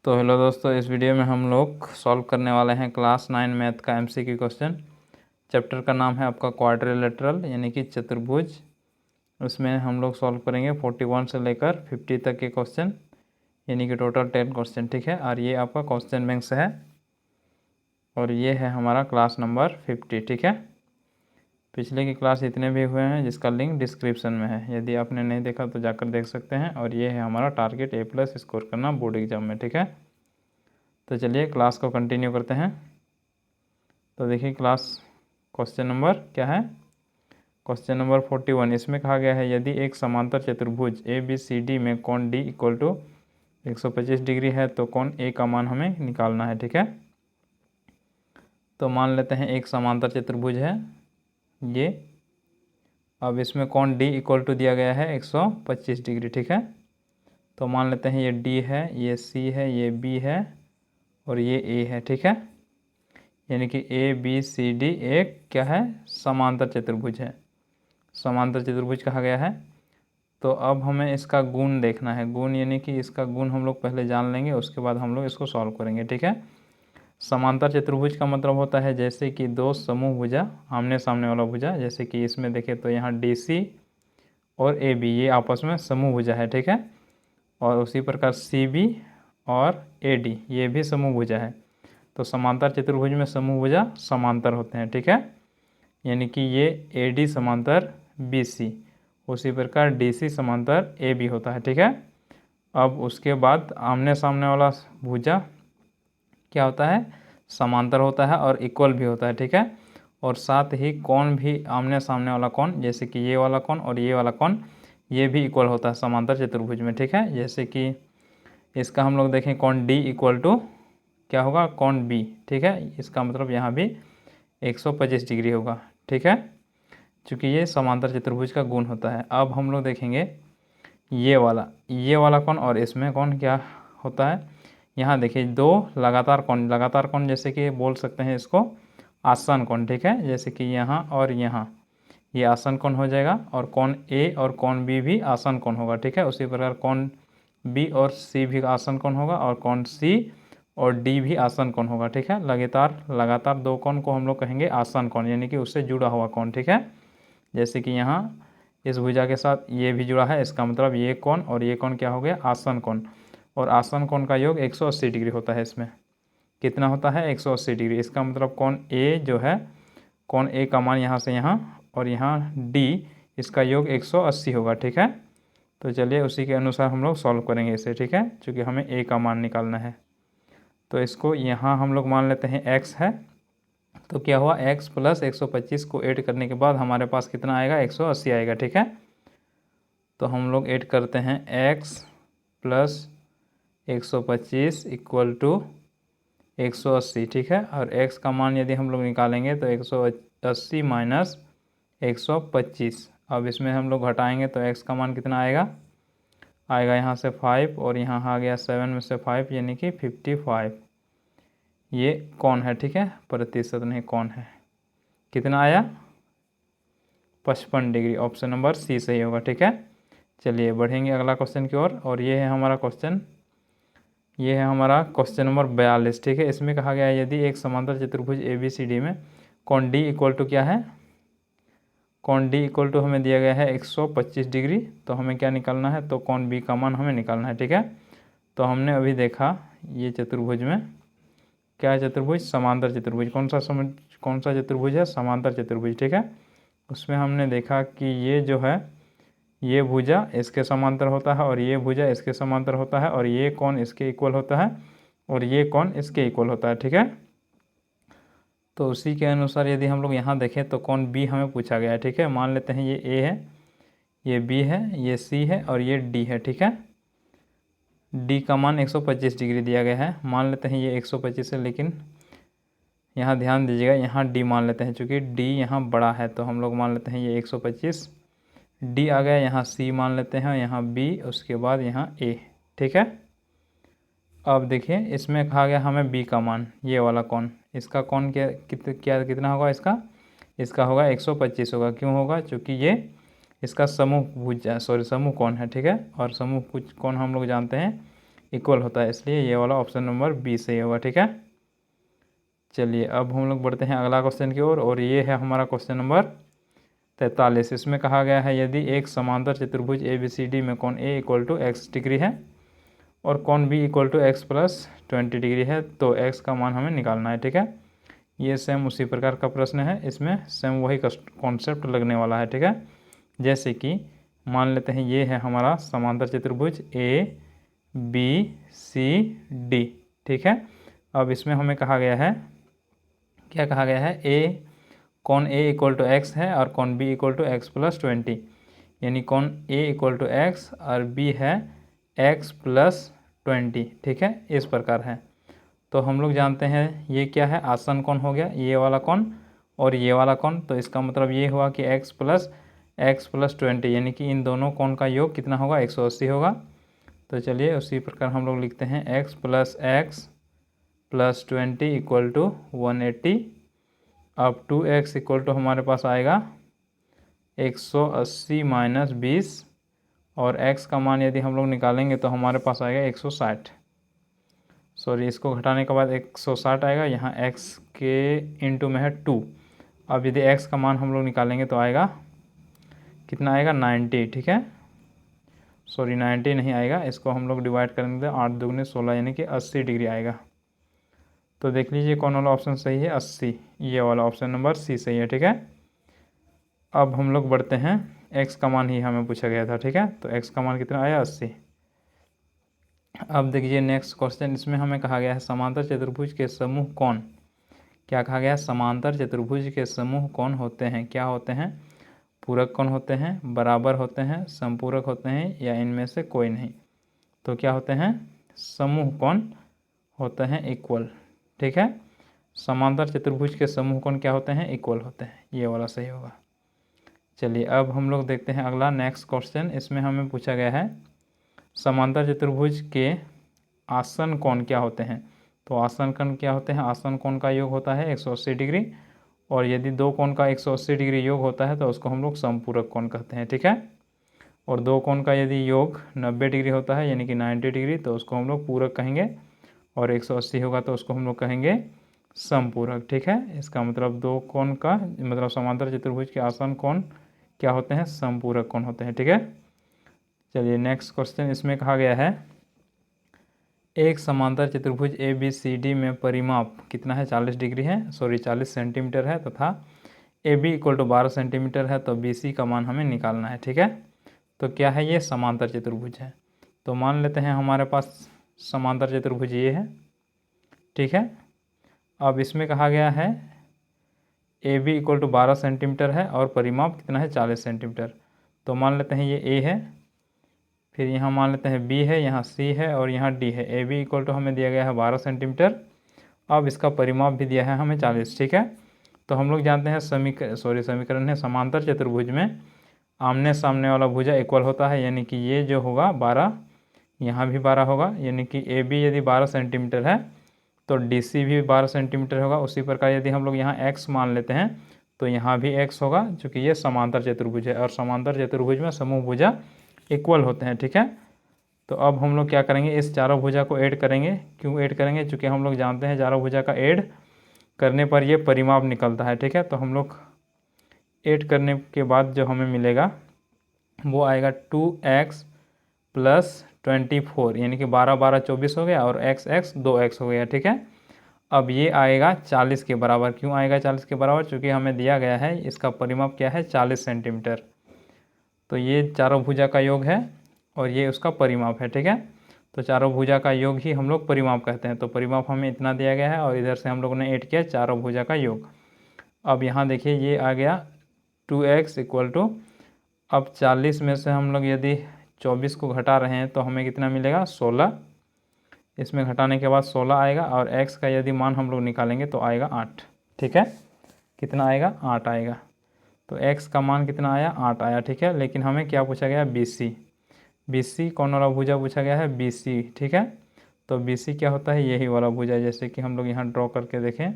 तो हेलो दोस्तों, इस वीडियो में हम लोग सॉल्व करने वाले हैं क्लास 9 मैथ का एमसीक्यू क्वेश्चन। चैप्टर का नाम है आपका क्वाड्रिलेटरल यानी कि चतुर्भुज। उसमें हम लोग सॉल्व करेंगे 41 से लेकर 50 तक के क्वेश्चन, यानी कि टोटल 10 क्वेश्चन। ठीक है, और ये आपका क्वेश्चन बैंक से है और ये है हमारा क्लास नंबर 50। ठीक है, पिछले की क्लास इतने भी हुए हैं जिसका लिंक डिस्क्रिप्शन में है, यदि आपने नहीं देखा तो जाकर देख सकते हैं। और ये है हमारा टारगेट A+ स्कोर करना बोर्ड एग्जाम में। ठीक है, तो चलिए क्लास को कंटिन्यू करते हैं। तो देखिए क्लास क्वेश्चन नंबर क्या है, क्वेश्चन नंबर 41। इसमें कहा गया है यदि एक समांतर चतुर्भुज ABCD में कोण D इक्वल टू 125 डिग्री है तो कोण A का मान हमें निकालना है। ठीक है, तो मान लेते हैं एक समांतर चतुर्भुज है ये। अब इसमें कोण D इक्वल टू दिया गया है 125 डिग्री। ठीक है, तो मान लेते हैं ये D है, ये C है, ये B है और ये A है। ठीक है, यानी कि ABCD एक क्या है, समांतर चतुर्भुज है, समांतर चतुर्भुज कहा गया है। तो अब हमें इसका गुण देखना है, गुण यानी कि इसका गुण हम लोग पहले जान लेंगे, उसके बाद हम लोग इसको सॉल्व करेंगे। ठीक है, समांतर चतुर्भुज का मतलब होता है जैसे कि दो समूह भुजा, आमने सामने वाला भुजा, जैसे कि इसमें देखें तो यहाँ DC और AB ये आपस में समूह भुजा है। ठीक है, और उसी प्रकार CB और AD ये भी समूह भुजा है। तो समांतर चतुर्भुज में समूह भुजा समांतर होते हैं। ठीक है, यानी कि ये AD समांतर BC, उसी प्रकार DC समांतर AB होता है। ठीक है, अब उसके बाद आमने सामने वाला भुजा क्या होता है, समांतर होता है और इक्वल भी होता है। ठीक है, और साथ ही कोण भी आमने सामने वाला कोण, जैसे कि ये वाला कोण और ये वाला कोण, ये भी इक्वल होता है समांतर चतुर्भुज में। ठीक है, जैसे कि इसका हम लोग देखें कोण D इक्वल टू क्या होगा, कोण B। ठीक है, इसका मतलब यहाँ भी 125 डिग्री होगा। ठीक है, चूँकि ये समांतर चतुर्भुज का गुण होता है। अब हम लोग देखेंगे ये वाला कोण और इसमें कोण क्या होता है। यहाँ देखिए दो लगातार कोण, जैसे कि बोल सकते हैं इसको आसन कोण। ठीक है, जैसे कि यहाँ और यहाँ ये आसन कोण हो जाएगा, और कोण A और कोण B भी आसन कोण होगा। ठीक है, उसी प्रकार कोण B और C भी आसन कोण होगा, और कोण C और D भी आसन कोण होगा। ठीक है, लगातार दो कोण को हम लोग कहेंगे आसन कोण, यानी कि उससे जुड़ा हुआ कोण। ठीक है, जैसे कि यहाँ इस भुजा के साथ ये भी जुड़ा है, इसका मतलब ये कोण और ये कोण क्या हो गया, आसन कोण। और आसन कोण का योग 180 डिग्री होता है। इसमें कितना होता है, 180 डिग्री। इसका मतलब कोण A जो है, कोण A का मान यहाँ से यहाँ और यहाँ D, इसका योग 180 होगा। ठीक है, तो चलिए उसी के अनुसार हम लोग सॉल्व करेंगे इसे। ठीक है, क्योंकि हमें A का मान निकालना है। तो इसको यहाँ हम लोग मान लेते हैं x है, तो क्या हुआ, x प्लस 125 को ऐड करने के बाद हमारे पास कितना आएगा, 180 आएगा। ठीक है, तो हम लोग ऐड करते हैं x प्लस 125 इक्वल टू 180। ठीक है, और x का मान यदि हम लोग निकालेंगे तो 180 माइनस 125। अब इसमें हम लोग घटाएंगे तो x का मान कितना आएगा यहाँ से 5, और यहाँ आ गया 7 में से 5 यानी कि 55। ये कोण है। ठीक है, प्रतिशत नहीं, कोण है। कितना आया, 55 डिग्री। ऑप्शन नंबर C सही होगा। ठीक है, चलिए बढ़ेंगे अगला क्वेश्चन की ओर, और ये है हमारा क्वेश्चन नंबर 42। ठीक है, इसमें कहा गया है यदि एक समांतर चतुर्भुज ABCD में कोण D इक्वल टू क्या है, कोण D इक्वल टू हमें दिया गया है 125 डिग्री। तो हमें क्या निकालना है, तो कोण B का मान हमें निकालना है। ठीक है, तो हमने अभी देखा ये चतुर्भुज में क्या है, चतुर्भुज समांतर चतुर्भुज। कौन सा चतुर्भुज है, समांतर चतुर्भुज। ठीक है, उसमें हमने देखा कि ये जो है, ये भुजा इसके समांतर होता है और ये भुजा इसके समांतर होता है, और ये कोण इसके इक्वल होता है और ये कोण इसके इक्वल होता है। ठीक है, तो उसी के अनुसार यदि हम लोग यहाँ देखें तो कोण B हमें पूछा गया है। ठीक है, मान लेते हैं ये A है, ये B है, ये C है और ये D है। ठीक है, D का मान 125 डिग्री दिया गया है, मान लेते हैं ये 125 है, लेकिन यहाँ ध्यान दीजिएगा, यहाँ D मान लेते हैं, चूँकि D यहाँ बड़ा है तो हम लोग मान लेते हैं ये 125। D आ गया, यहाँ C मान लेते हैं, यहाँ B, उसके बाद यहाँ A। ठीक है, अब देखिए इसमें कहा गया हमें B का मान, ये वाला कोण, इसका कोण कितना होगा, इसका होगा 125 होगा। क्यों होगा, चूँकि ये इसका समूह कोण है। ठीक है, और समूह कुछ कोण हम लोग जानते हैं इक्वल होता है, इसलिए ये वाला ऑप्शन नंबर बी सही होगा। ठीक है, चलिए अब हम लोग बढ़ते हैं अगला क्वेश्चन की ओर, और ये है हमारा क्वेश्चन नंबर 43। इसमें कहा गया है यदि एक समांतर चतुर्भुज ए बी सी डी में कोण A equal to x degree है और कोण B equal to x plus 20 degree है तो एक्स का मान हमें निकालना है। ठीक है, ये सेम उसी प्रकार का प्रश्न है, इसमें सेम वही कॉन्सेप्ट लगने वाला है। ठीक है, जैसे कि मान लेते हैं ये है हमारा समांतर चतुर्भुज ए बी सी डी। ठीक है, अब इसमें हमें कहा गया है, क्या कहा गया है, ए कौन ए इक्वल टू एक्स है और कौन B equal to x plus 20, यानी कौन ए इक्वल टू एक्स और बी है एक्स प्लस 20। ठीक है, इस प्रकार है। तो हम लोग जानते हैं ये क्या है, आसन कौन हो गया, ये वाला कौन और ये वाला कौन, तो इसका मतलब ये हुआ कि x प्लस 20, यानी कि इन दोनों कौन का योग कितना होगा, 180 होगा। तो चलिए उसी प्रकार हम लोग लिखते हैं x प्लस 20 इक्वल टू 180। अब 2x इक्वल टू हमारे पास आएगा 180 माइनस 20, और x का मान यदि हम लोग निकालेंगे तो हमारे पास आएगा 160। सॉरी, इसको घटाने के बाद 160 आएगा, यहाँ x के इंटू में है 2। अब यदि x का मान हम लोग निकालेंगे तो आएगा कितना आएगा, 90। ठीक है, सॉरी 90 नहीं आएगा, इसको हम लोग डिवाइड करेंगे तो 8 दूगुने 16, यानी कि 80 डिग्री आएगा। तो देख लीजिए कौन वाला ऑप्शन सही है, 80, ये वाला ऑप्शन नंबर सी सही है। ठीक है, अब हम लोग बढ़ते हैं, x का मान ही हमें पूछा गया था। ठीक है, तो x का मान कितना आया, 80। अब देखिए नेक्स्ट क्वेश्चन, इसमें हमें कहा गया है समांतर चतुर्भुज के समूह कौन, क्या कहा गया है, समांतर चतुर्भुज के समूह कौन होते हैं, क्या होते हैं, पूरक कौन होते हैं, बराबर होते हैं, संपूरक होते हैं, या इनमें से कोई नहीं। तो क्या होते हैं, समूह कौन होते हैं, इक्वल। ठीक है, समांतर चतुर्भुज के समूह कौन क्या होते हैं, इक्वल होते हैं, ये वाला सही होगा। चलिए अब हम लोग देखते हैं अगला नेक्स्ट क्वेश्चन। इसमें हमें पूछा गया है समांतर चतुर्भुज के आसन कोण क्या होते हैं। तो आसन कोण क्या होते हैं, आसन कोण का योग होता है 180 डिग्री, और यदि दो कोण का 180 डिग्री योग होता है तो उसको हम लोग समपूरक कोण कहते हैं। ठीक है, और दो कोण का यदि योग 90 डिग्री होता है यानी कि 90 डिग्री, तो उसको हम लोग पूरक कहेंगे, और 180 होगा तो उसको हम लोग कहेंगे समपूरक। ठीक है, इसका मतलब दो कोण का मतलब समांतर चतुर्भुज के आसन कोण क्या होते हैं, समपूरक कोण होते हैं। ठीक है, चलिए नेक्स्ट क्वेश्चन, इसमें कहा गया है एक समांतर चतुर्भुज ए बी सी डी में परिमाप कितना है, 40 डिग्री है, सॉरी 40 सेंटीमीटर है, तथा A B equal to 12 centimetre है, तो बी सी का मान हमें निकालना है। ठीक है, तो क्या है, ये समांतर चतुर्भुज है। तो मान लेते हैं हमारे पास समांतर चतुर्भुज ये है। ठीक है, अब इसमें कहा गया है A B equal to 12 centimetre है और परिमाप कितना है, 40 सेंटीमीटर। तो मान लेते हैं ये ए है, फिर यहाँ मान लेते हैं बी है, यहाँ सी है और यहाँ डी है। ए बी इक्वल टू हमें दिया गया है 12 सेंटीमीटर, अब इसका परिमाप भी दिया है हमें 40। ठीक है, तो हम लोग जानते हैं समीकरण है समांतर चतुर्भुज में आमने सामने वाला भुजा इक्वल होता है, यानी कि ये जो होगा 12, यहाँ भी 12 होगा, यानी कि ए बी यदि 12 सेंटीमीटर है तो डी सी भी 12 सेंटीमीटर होगा। उसी प्रकार यदि हम लोग यहाँ x मान लेते हैं तो यहाँ भी x होगा, चूँकि ये समांतर चतुर्भुज है और समांतर चतुर्भुज में समूह भुजा इक्वल होते हैं। ठीक है, तो अब हम लोग क्या करेंगे, इस चारों भुजा को ऐड करेंगे। क्यों ऐड करेंगे, चूँकि हम लोग जानते हैं चारों भुजा का ऐड करने पर ये परिमाप निकलता है। ठीक है, तो हम लोग ऐड करने के बाद जो हमें मिलेगा वो आएगा 2x प्लस 24, यानी कि 12 12 24 हो गया, और x 2x हो गया। ठीक है, अब ये आएगा 40 के बराबर। क्यों आएगा 40 के बराबर, चूँकि हमें दिया गया है इसका परिमाप क्या है, 40 सेंटीमीटर। तो ये चारों भुजा का योग है और ये उसका परिमाप है। ठीक है, तो चारों भुजा का योग ही हम लोग परिमाप कहते हैं। तो परिमाप हमें इतना दिया गया है और इधर से हम लोगों ने ऐड किया चारों भुजा का योग। अब यहाँ देखिए ये आ गया 2x इक्वल टू, अब 40 में से हम लोग यदि 24 को घटा रहे हैं तो हमें कितना मिलेगा, 16। इसमें घटाने के बाद 16 आएगा, और x का यदि मान हम लोग निकालेंगे तो आएगा 8। ठीक है, कितना आएगा, 8 आएगा। तो x का मान कितना आया, 8 आया। ठीक है, लेकिन हमें क्या पूछा गया, बी सी कौन वाला भुजा पूछा गया है, बी सी। ठीक है, तो बी सी क्या होता है, यही वाला भुजा। जैसे कि हम लोग यहाँ ड्रॉ करके देखें,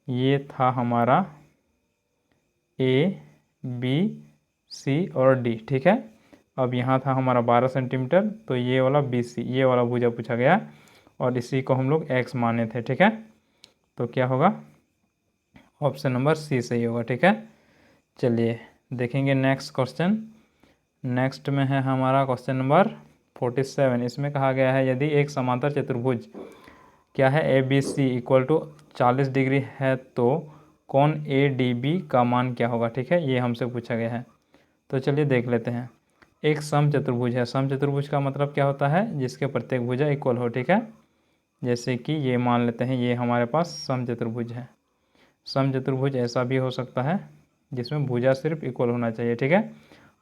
ये था हमारा ए बी सी और डी। ठीक है, अब यहाँ था हमारा 12 सेंटीमीटर, तो ये वाला BC, ये वाला भुजा पूछा गया और इसी को हम लोग x माने थे। ठीक है, तो क्या होगा, ऑप्शन नंबर C सही होगा। ठीक है, चलिए देखेंगे नेक्स्ट क्वेश्चन। नेक्स्ट में है हमारा क्वेश्चन नंबर 47। इसमें कहा गया है यदि एक समांतर चतुर्भुज क्या है ABC इक्वल टू 40 डिग्री है तो कोण ADB का मान क्या होगा। ठीक है, ये हमसे पूछा गया है, तो चलिए देख लेते हैं। एक सम चतुर्भुज है। सम चतुर्भुज का मतलब क्या होता है, जिसके प्रत्येक भुजा इक्वल हो। ठीक है, जैसे कि ये मान लेते हैं ये हमारे पास सम चतुर्भुज है। सम चतुर्भुज ऐसा भी हो सकता है जिसमें भुजा सिर्फ इक्वल होना चाहिए। ठीक है,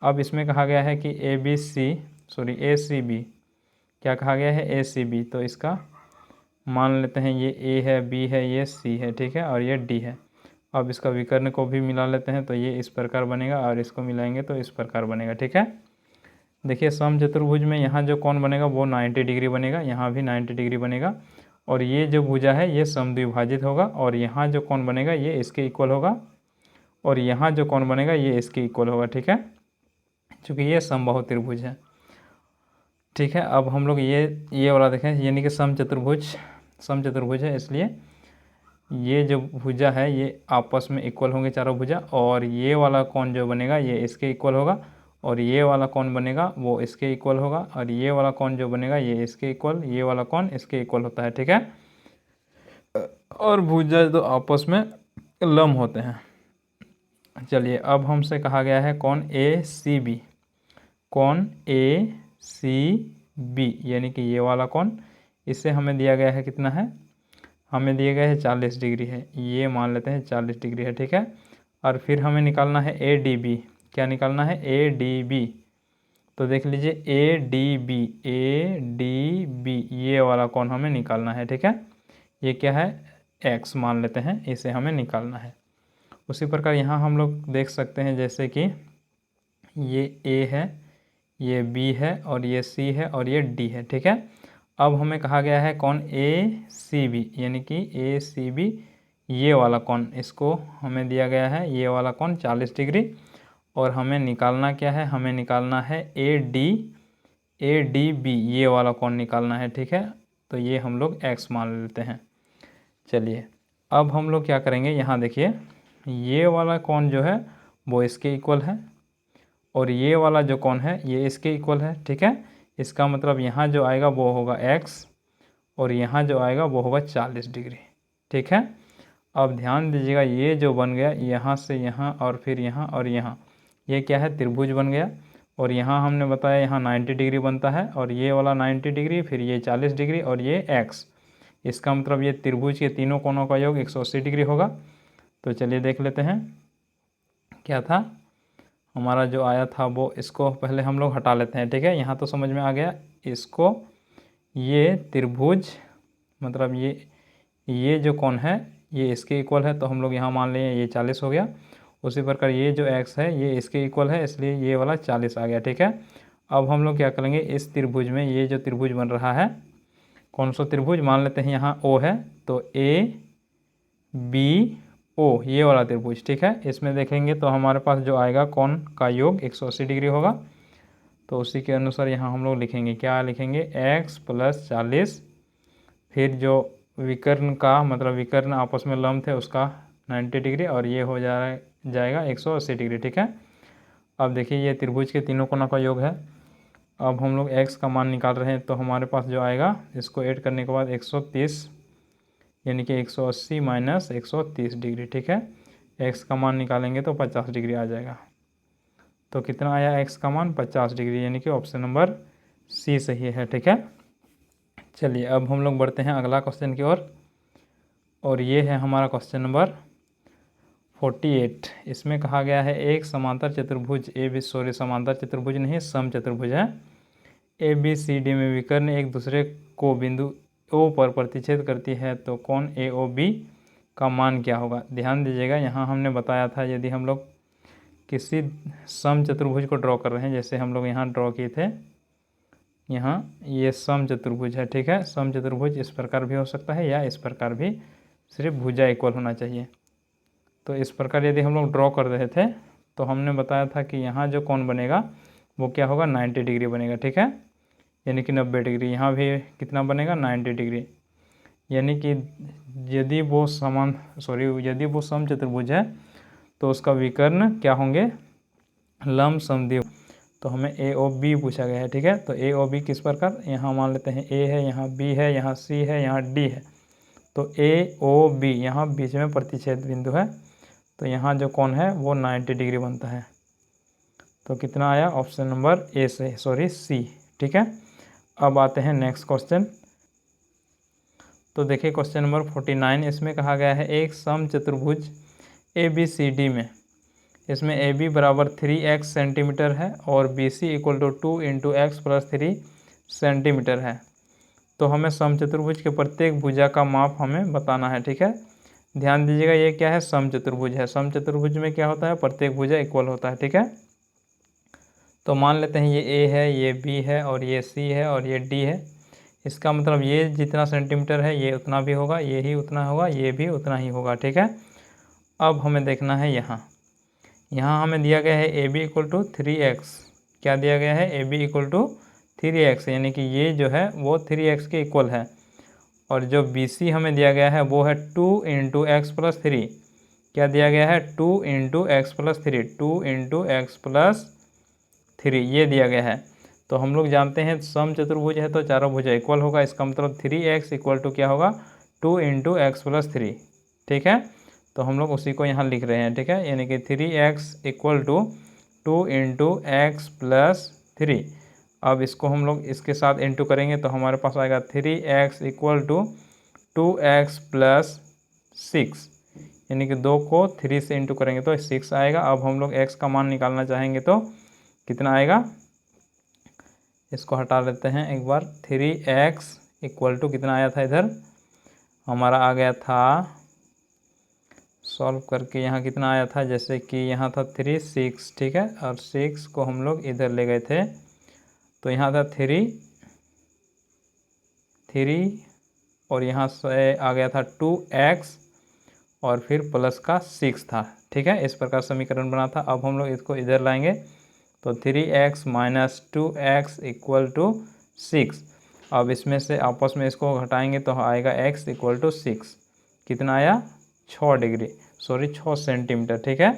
अब इसमें कहा गया है कि ACB, क्या कहा गया है, ACB, तो इसका मान लेते हैं ये A है, B है, ये C है। ठीक है, और ये D है। अब इसका विकर्ण को भी मिला लेते हैं तो ये इस प्रकार बनेगा और इसको मिलाएंगे तो इस प्रकार बनेगा। ठीक है, देखिए सम चतुर्भुज में यहाँ जो कोण बनेगा वो 90 डिग्री बनेगा, यहाँ भी 90 डिग्री बनेगा, और ये जो भुजा है ये समद्विभाजित होगा, और यहाँ जो कोण बनेगा ये इसके इक्वल होगा, और यहाँ जो कोण बनेगा ये इसके इक्वल होगा। ठीक है, चूँकि ये समबाहु त्रिभुज है। ठीक है, अब हम लोग ये वाला देखें, यानी कि सम चतुर्भुज है, इसलिए ये जो भुजा है ये आपस में इक्वल होंगे चारों भुजा, और ये वाला कोण जो बनेगा ये इसके इक्वल होगा, और ये वाला कोण बनेगा वो इसके इक्वल होगा, और ये वाला कोण जो बनेगा ये इसके इक्वल, ये वाला कोण इसके इक्वल होता है। ठीक है, और भुजा तो आपस में लंब होते हैं। चलिए, अब हमसे कहा गया है कोण ACB, कोण ACB यानी कि ये वाला कोण, इससे हमें दिया गया है कितना है, हमें दिया गया है 40 डिग्री है, ये मान लेते हैं 40 डिग्री है। ठीक है, और फिर हमें निकालना है ADB, क्या निकालना है, ADB, तो देख लीजिए ADB ये वाला कोण हमें निकालना है। ठीक है, ये क्या है, X मान लेते हैं, इसे हमें निकालना है। उसी प्रकार यहाँ हम लोग देख सकते हैं जैसे कि ये A है, ये B है, और ये C है, और ये D है। ठीक है, अब हमें कहा गया है कोण ACB, यानी कि ACB ये वाला कोण, इसको हमें दिया गया है ये वाला कोण 40 डिग्री, और हमें निकालना क्या है, हमें निकालना है ADB ये वाला कोण निकालना है। ठीक है, तो ये हम लोग X मान लेते हैं। चलिए, अब हम लोग क्या करेंगे, यहाँ देखिए ये वाला कोण जो है वो इसके इक्वल है, और ये वाला जो कोण है ये इसके इक्वल है। ठीक है, इसका मतलब यहाँ जो आएगा वो होगा X, और यहाँ जो आएगा वो होगा 40 डिग्री। ठीक है, अब ध्यान दीजिएगा ये जो बन गया यहाँ से यहाँ और फिर यहाँ और यहाँ, ये क्या है, त्रिभुज बन गया, और यहाँ हमने बताया यहाँ 90 डिग्री बनता है, और ये वाला 90 डिग्री, फिर ये 40 डिग्री, और ये X, इसका मतलब ये त्रिभुज के तीनों कोणों का योग 180 डिग्री होगा। तो चलिए देख लेते हैं क्या था हमारा जो आया था वो, इसको पहले हम लोग हटा लेते हैं। ठीक है, यहाँ तो समझ में आ गया, इसको ये त्रिभुज मतलब ये जो कोण है ये इसके इक्वल है, तो हम लोग यहाँ मान लें ये 40 हो गया। उसी प्रकार ये जो X है ये इसके इक्वल है, इसलिए ये वाला 40 आ गया। ठीक है, अब हम लोग क्या करेंगे, इस त्रिभुज में ये जो त्रिभुज बन रहा है, कौन सा त्रिभुज मान लेते हैं, यहाँ O है, तो ABO ये वाला त्रिभुज। ठीक है, इसमें देखेंगे तो हमारे पास जो आएगा कोण का योग 180 डिग्री होगा, तो उसी के अनुसार यहाँ हम लोग लिखेंगे, क्या लिखेंगे, X + 40, फिर जो विकर्ण का मतलब विकर्ण आपस में लंब थे उसका 90 डिग्री, और ये हो जाएगा 180 डिग्री। ठीक है, अब देखिए ये त्रिभुज के तीनों कोणों का योग है। अब हम लोग X का मान निकाल रहे हैं, तो हमारे पास जो आएगा इसको ऐड करने के बाद 130 यानी कि 180 - 130 डिग्री। ठीक है, X का मान निकालेंगे तो 50 डिग्री आ जाएगा। तो कितना आया X का मान, 50 डिग्री, यानी कि ऑप्शन नंबर C सही है। ठीक है, चलिए अब हम लोग बढ़ते हैं अगला क्वेश्चन की ओर, और ये है हमारा क्वेश्चन नंबर 48। इसमें कहा गया है एक समांतर चतुर्भुज समांतर चतुर्भुज नहीं, सम चतुर्भुज है, ABCD में विकर्ण एक दूसरे को बिंदु O पर प्रतिच्छेद करती है, तो कोण AOB का मान क्या होगा। ध्यान दीजिएगा, यहाँ हमने बताया था यदि हम लोग किसी सम चतुर्भुज को ड्रॉ कर रहे हैं, जैसे हम लोग यहाँ ड्रॉ किए थे, यहाँ ये सम चतुर्भुज है। ठीक है, सम चतुर्भुज इस प्रकार भी हो सकता है या इस प्रकार भी, सिर्फ भुजा इक्वल होना चाहिए। तो इस प्रकार यदि हम लोग ड्रॉ कर रहे थे तो हमने बताया था कि यहाँ जो कोण बनेगा वो क्या होगा 90 डिग्री बनेगा, ठीक है, यानी कि 90 डिग्री। यहाँ भी कितना बनेगा 90 डिग्री, यानी कि यदि वो सम चतुर्भुज है तो उसका विकर्ण क्या होंगे, लंब समद्विबाहु। तो हमें ए ओ बी पूछा गया है, ठीक है। तो ए ओ बी किस प्रकार, यहाँ मान लेते हैं ए है, यहाँ बी है, यहाँ सी है, यहाँ डी है। तो ए ओ बी यहाँ बीच में प्रतिच्छेद बिंदु है, तो यहाँ जो कोण है वो 90 डिग्री बनता है। तो कितना आया, ऑप्शन नंबर ए से सी, ठीक है। अब आते हैं नेक्स्ट क्वेश्चन। तो देखिए क्वेश्चन नंबर 49, इसमें कहा गया है एक सम चतुर्भुज ए बी सी डी में, इसमें ए बी बराबर 3x सेंटीमीटर है और B C equal to 2 into x plus 3 centimetre है। तो हमें समचतुर्भुज के प्रत्येक भुजा का माप हमें बताना है, ठीक है। ध्यान दीजिएगा ये क्या है, समचतुर्भुज है। समचतुर्भुज में क्या होता है, प्रत्येक भुजा इक्वल होता है, ठीक है। तो मान लेते हैं ये ए है, ये बी है और ये सी है और ये डी है। इसका मतलब ये जितना सेंटीमीटर है ये उतना भी होगा, ये ही उतना होगा, ये भी उतना ही होगा, ठीक है। अब हमें देखना है यहाँ हमें दिया गया है A B equal to 3x, क्या दिया गया है, A B equal to 3x, यानी कि ये जो है वो 3x के इक्वल है। और जो बी सी हमें दिया गया है वो है 2 इंटू एक्स प्लस 3, क्या दिया गया है 2 into x plus 3, 2 into x plus 3 ये दिया गया है। तो हम लोग जानते हैं सम चतुर्भुज है तो चारों भुजा इक्वल होगा, इसका मतलब 3x इक्वल टू क्या होगा 2 इंटू एक्स प्लस 3, ठीक है। तो हम लोग उसी को यहाँ लिख रहे हैं, ठीक है, यानी कि 3x equal to 2 into x plus 3। अब इसको हम लोग इसके साथ इंटू करेंगे तो हमारे पास आएगा 3x equal to 2x plus 6, यानी कि 2 को 3 से इंटू करेंगे तो 6 आएगा। अब हम लोग x का मान निकालना चाहेंगे तो कितना आएगा, इसको हटा लेते हैं एक बार। 3x इक्वल टू कितना आया था, इधर हमारा आ गया था सॉल्व करके, यहाँ कितना आया था, जैसे कि यहाँ था 3 6, ठीक है, और 6 को हम लोग इधर ले गए थे तो यहाँ था 3 और यहाँ से आ गया था 2x और फिर प्लस का 6 था, ठीक है। इस प्रकार समीकरण बना था। अब हम लोग इसको इधर लाएंगे तो 3x minus 2x equal to 6। अब इसमें से आपस में इसको घटाएंगे तो आएगा x इक्वल टू 6, कितना आया 6 सेंटीमीटर, ठीक है।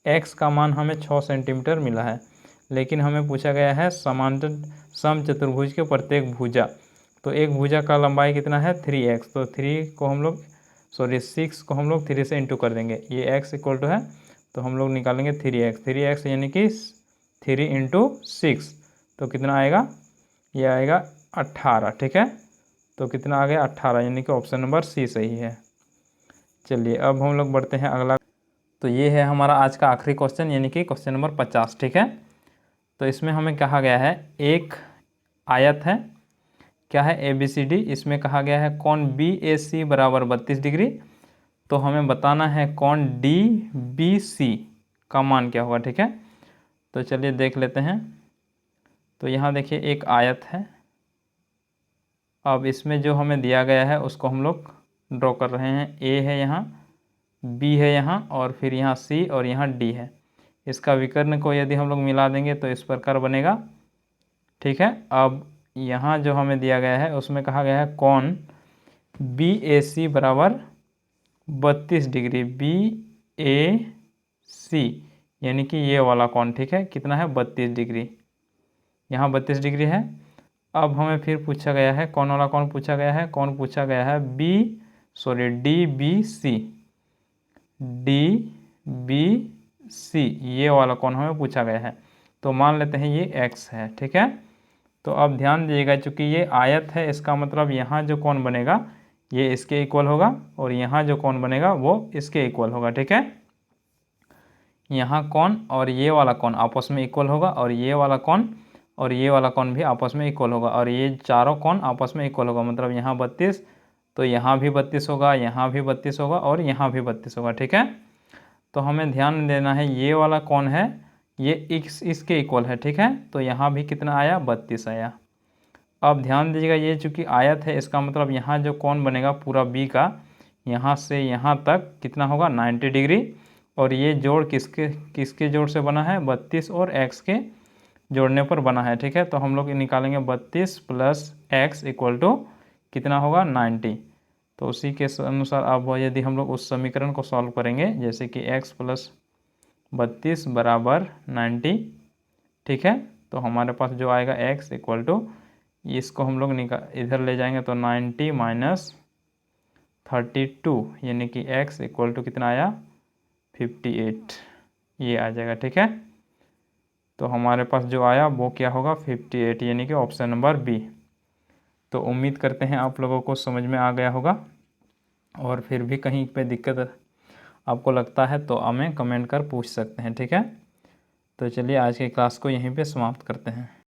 x का मान हमें 6 सेंटीमीटर मिला है, लेकिन हमें पूछा गया है समांतर सम चतुर्भुज के प्रत्येक भुजा। तो एक भुजा का लंबाई कितना है 3x, तो 6 को हम लोग 3 से इंटू कर देंगे, ये x इक्वल टू है तो हम लोग निकालेंगे 3x यानी कि 3 इंटू 6, तो कितना आएगा, ये आएगा 18, ठीक है। तो कितना आ गया 18, यानी कि ऑप्शन नंबर सी सही है। चलिए अब हम लोग बढ़ते हैं अगला। तो ये है हमारा आज का आखिरी क्वेश्चन, यानी कि क्वेश्चन नंबर 50, ठीक है। तो इसमें हमें कहा गया है एक आयत है, क्या है ए बी सी डी, इसमें कहा गया है कोण बी ए सी बराबर 32 डिग्री। तो हमें बताना है कोण डी बी सी का मान क्या होगा, ठीक है। तो चलिए देख लेते हैं। तो यहाँ देखिए एक आयत है, अब इसमें जो हमें दिया गया है उसको हम लोग ड्रॉ कर रहे हैं। ए है यहाँ, बी है यहाँ और फिर यहाँ सी और यहाँ डी है। इसका विकर्ण को यदि हम लोग मिला देंगे तो इस प्रकार बनेगा, ठीक है। अब यहाँ जो हमें दिया गया है उसमें कहा गया है कोण बी ए सी बराबर 32 डिग्री, बी ए सी यानी कि ये वाला कोण, ठीक है, कितना है 32 डिग्री, यहाँ 32 डिग्री है। अब हमें फिर पूछा गया है कौन वाला कोण पूछा गया है, कौन पूछा गया है डी बी सी, ये वाला कोण हमें पूछा गया है। तो मान लेते हैं ये x है, ठीक है। तो अब ध्यान दीजिएगा, चूँकि ये आयत है इसका मतलब यहाँ जो कोण बनेगा ये इसके इक्वल होगा और यहाँ जो कोण बनेगा वो इसके इक्वल होगा, ठीक है। यहाँ कोण और ये वाला कोण आपस में इक्वल होगा और ये वाला कोण और ये वाला कोण भी आपस में इक्वल होगा और ये चारों कोण आपस में इक्वल होगा, मतलब यहाँ 32 तो यहाँ भी 32 होगा, यहाँ भी 32 होगा और यहाँ भी 32 होगा, ठीक है। तो हमें ध्यान देना है ये वाला कोण है ये इसके इक्वल है, ठीक है। तो यहाँ भी कितना आया 32 आया। अब ध्यान दीजिएगा ये चूँकि आयत है इसका मतलब यहाँ जो कोण बनेगा पूरा बी का, यहाँ से यहाँ तक कितना होगा 90 डिग्री और ये जोड़ किसके जोड़ से बना है 32 और x के जोड़ने पर बना है, ठीक है। तो हम लोग निकालेंगे 32 प्लस x इक्वल टू कितना होगा 90। तो उसी के अनुसार अब यदि हम लोग उस समीकरण को सॉल्व करेंगे, जैसे कि x प्लस 32 बराबर 90, ठीक है। तो हमारे पास जो आएगा x इक्वल टू, इसको हम लोग इधर ले जाएंगे तो 90 माइनस 32, यानी कि x इक्वल टू कितना आया 58, ये आ जाएगा, ठीक है। तो हमारे पास जो आया वो क्या होगा 58, यानी कि ऑप्शन नंबर बी। तो उम्मीद करते हैं आप लोगों को समझ में आ गया होगा, और फिर भी कहीं पे दिक्कत आपको लगता है तो हमें कमेंट कर पूछ सकते हैं, ठीक है। तो चलिए आज की क्लास को यहीं पे समाप्त करते हैं।